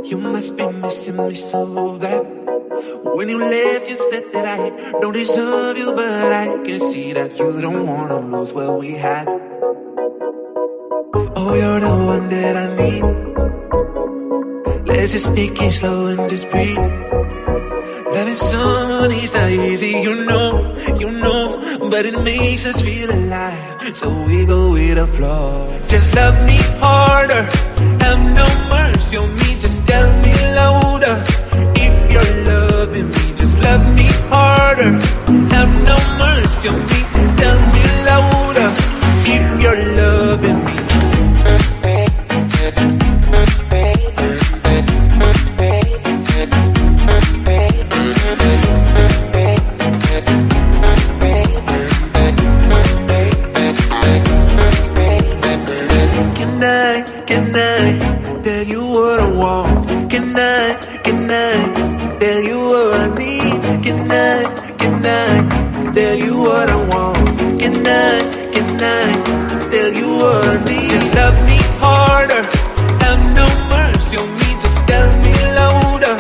You must be missing me so bad. When you left, you said that I don't deserve you, but I can see that you don't wanna lose what we had. Oh, you're the one that I need. Let's just take it slow and just breathe. Loving someone is not easy, you know, but it makes us feel alive, so we go with the flow. Just love me harder, have no mercy on me, just tell me louder. If you're loving me, just love me harder, have no mercy on me, tell me louder. If you're loving me. Can I tell you what I want? Can I tell you what I need? Can I tell you what I want? Can I tell you what I need? Just love me harder, have no mercy on me, just tell me louder.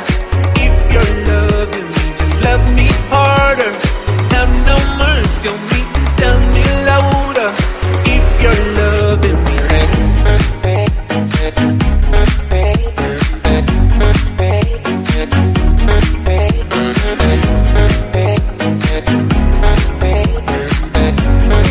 If you're loving me, just love me harder, have no mercy on me, tell me louder. If you're loving me.